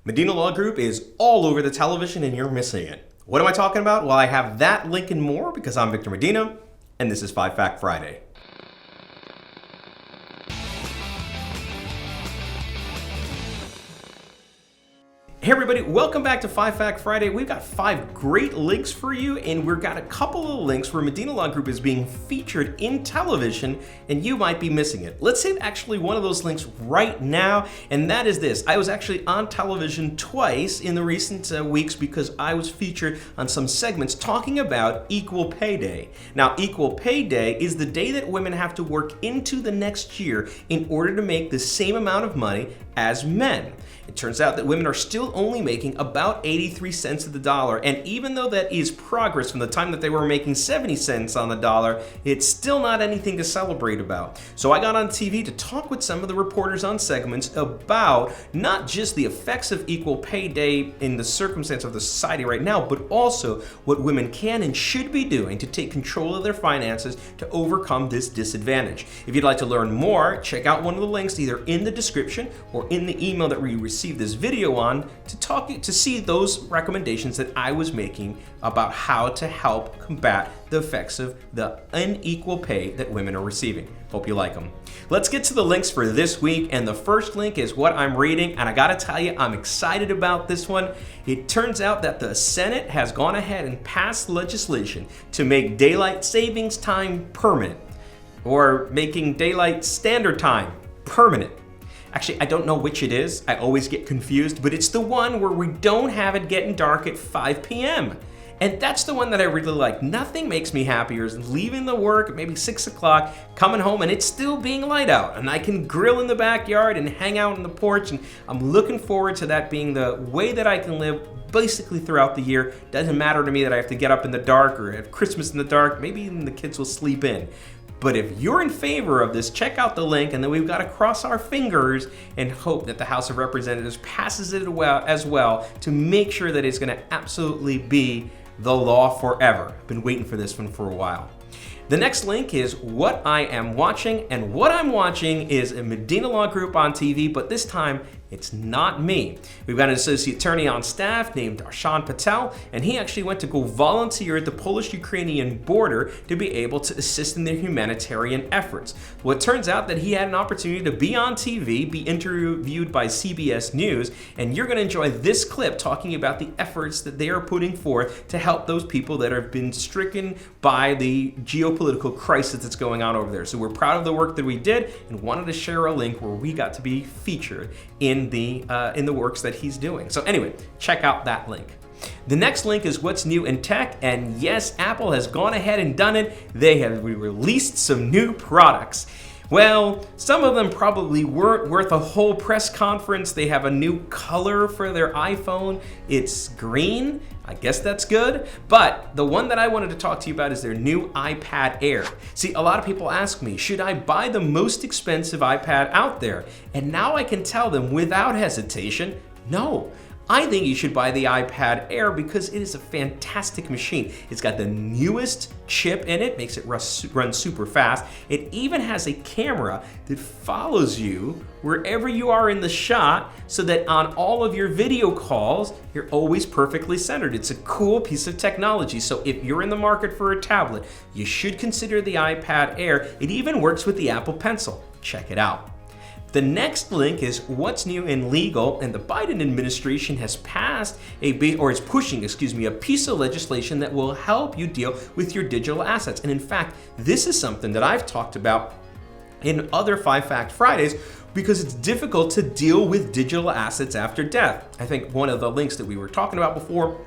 Medina Law Group is all over the television and you're missing it. What am I talking about? Well, I have that link and more because I'm Victor Medina and this is 5 Fact Friday. Hey everybody, welcome back to 5 Fact Friday. We've got 5 great links for you, and we've got a couple of links where Medina Law Group is being featured in television, and you might be missing it. Let's hit actually one of those links right now, and that is this. I was actually on television twice in the recent weeks because I was featured on some segments talking about Equal Pay Day. Now, Equal Pay Day is the day that women have to work into the next year in order to make the same amount of money as men. It turns out that women are still only making about 83 cents of the dollar, and even though that is progress from the time that they were making 70 cents on the dollar, it's still not anything to celebrate about. So I got on TV to talk with some of the reporters on segments about not just the effects of Equal Pay Day in the circumstance of the society right now, but also what women can and should be doing to take control of their finances to overcome this disadvantage. If you'd like to learn more, check out one of the links either in the description or in the email that we received this video on to see those recommendations that I was making about how to help combat the effects of the unequal pay that women are receiving. Hope you like them. Let's get to the links for this week, and the first link is what I'm reading, and I gotta tell you, I'm excited about this one. It turns out that the Senate has gone ahead and passed legislation to make daylight savings time permanent, or making daylight standard time permanent. Actually, I don't know which it is. I always get confused, but it's the one where we don't have it getting dark at 5 p.m. And that's the one that I really like. Nothing makes me happier than leaving the work at maybe 6 o'clock, coming home, and it's still being light out. And I can grill in the backyard and hang out on the porch, and I'm looking forward to that being the way that I can live basically throughout the year. Doesn't matter to me that I have to get up in the dark or have Christmas in the dark. Maybe even the kids will sleep in. But if you're in favor of this, check out the link, and then we've got to cross our fingers and hope that the House of Representatives passes it as well to make sure that it's going to absolutely be the law forever. I've been waiting for this one for a while. The next link is what I am watching, and what I'm watching is a Medina Law Group on TV, but this time it's not me. We've got an associate attorney on staff named Darsh Patel, and he actually went to go volunteer at the Polish-Ukrainian border to be able to assist in their humanitarian efforts. Well, it turns out that he had an opportunity to be on TV, be interviewed by CBS News, and you're going to enjoy this clip talking about the efforts that they are putting forth to help those people that have been stricken by the geopolitical crisis that's going on over there. So we're proud of the work that we did and wanted to share a link where we got to be featured in the works that he's doing. So anyway, check out that link. The next link is what's new in tech, and yes, Apple has gone ahead and done it. They have released some new products. Well, some of them probably weren't worth a whole press conference. They have a new color for their iPhone. It's green. I guess that's good. But the one that I wanted to talk to you about is their new iPad Air. See, a lot of people ask me, should I buy the most expensive iPad out there? And now I can tell them without hesitation, no. I think you should buy the iPad Air because it is a fantastic machine. It's got the newest chip in it, makes it run super fast. It even has a camera that follows you wherever you are in the shot so that on all of your video calls, you're always perfectly centered. It's a cool piece of technology. So if you're in the market for a tablet, you should consider the iPad Air. It even works with the Apple Pencil. Check it out. The next link is what's new in legal, and the Biden administration has passed is pushing a piece of legislation that will help you deal with your digital assets. And in fact, this is something that I've talked about in other 5 Fact Fridays because it's difficult to deal with digital assets after death. I think one of the links that we were talking about before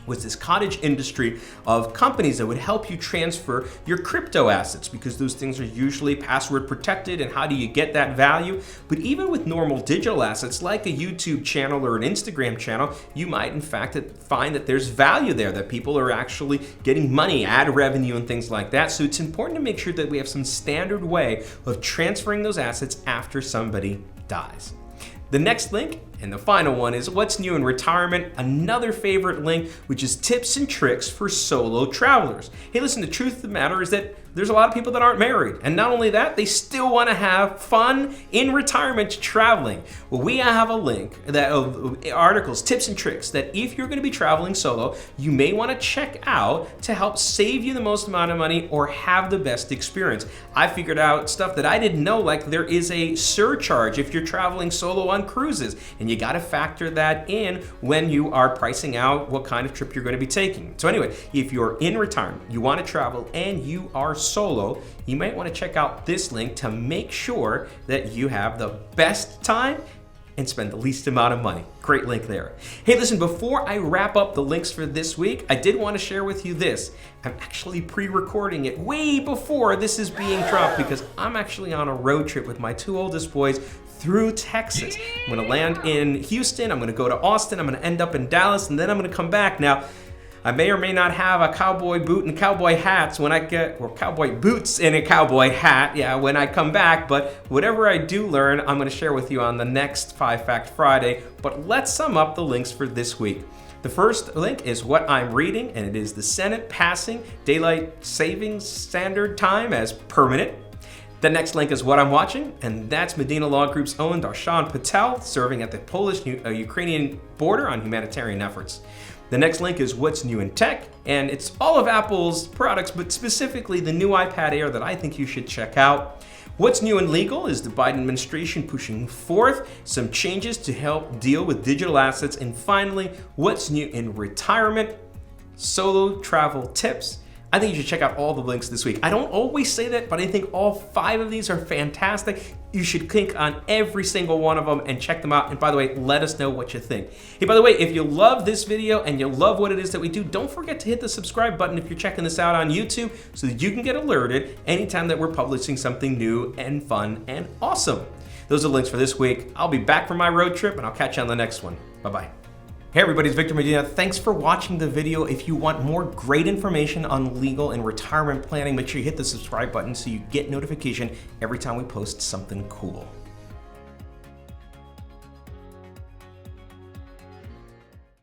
was this cottage industry of companies that would help you transfer your crypto assets because those things are usually password protected, and how do you get that value? But even with normal digital assets like a YouTube channel or an Instagram channel, you might in fact find that there's value there, that people are actually getting money, ad revenue and things like that. So it's important to make sure that we have some standard way of transferring those assets after somebody dies. The next link And the final one is what's new in retirement, another favorite link, which is tips and tricks for solo travelers. Hey, listen, the truth of the matter is that there's a lot of people that aren't married. And not only that, they still want to have fun in retirement traveling. Well, we have a link that of articles, tips and tricks that if you're going to be traveling solo, you may want to check out to help save you the most amount of money or have the best experience. I figured out stuff that I didn't know, like there is a surcharge if you're traveling solo on cruises, and you got to factor that in when you are pricing out what kind of trip you're going to be taking. So anyway, if you're in retirement, you want to travel, and you are solo, you might want to check out this link to make sure that you have the best time and spend the least amount of money. Great link there. Hey, listen, before I wrap up the links for this week, I did want to share with you this. I'm actually pre-recording it way before this is being dropped because I'm actually on a road trip with my two oldest boys through Texas. I'm going to land in Houston, I'm going to go to Austin, I'm going to end up in Dallas, and then I'm going to come back. Now, I may or may not have a cowboy boot and cowboy hats when I get, or cowboy boots and a cowboy hat, when I come back. But whatever I do learn, I'm going to share with you on the next 5 Fact Friday. But let's sum up the links for this week. The first link is what I'm reading, and it is the Senate passing Daylight Savings Standard Time as permanent. The next link is what I'm watching, and that's Medina Law Group's own Darsh Patel serving at the Polish-Ukrainian border on humanitarian efforts. The next link is what's new in tech, and it's all of Apple's products, but specifically the new iPad Air that I think you should check out. What's new in legal is the Biden administration pushing forth some changes to help deal with digital assets. And finally, what's new in retirement, solo travel tips. I think you should check out all the links this week. I don't always say that, but I think all 5 of these are fantastic. You should click on every single one of them and check them out. And by the way, let us know what you think. Hey, by the way, if you love this video and you love what it is that we do, don't forget to hit the subscribe button if you're checking this out on YouTube so that you can get alerted anytime that we're publishing something new and fun and awesome. Those are the links for this week. I'll be back from my road trip, and I'll catch you on the next one. Bye-bye. Hey everybody, it's Victor Medina. Thanks for watching the video. If you want more great information on legal and retirement planning, make sure you hit the subscribe button so you get notification every time we post something cool.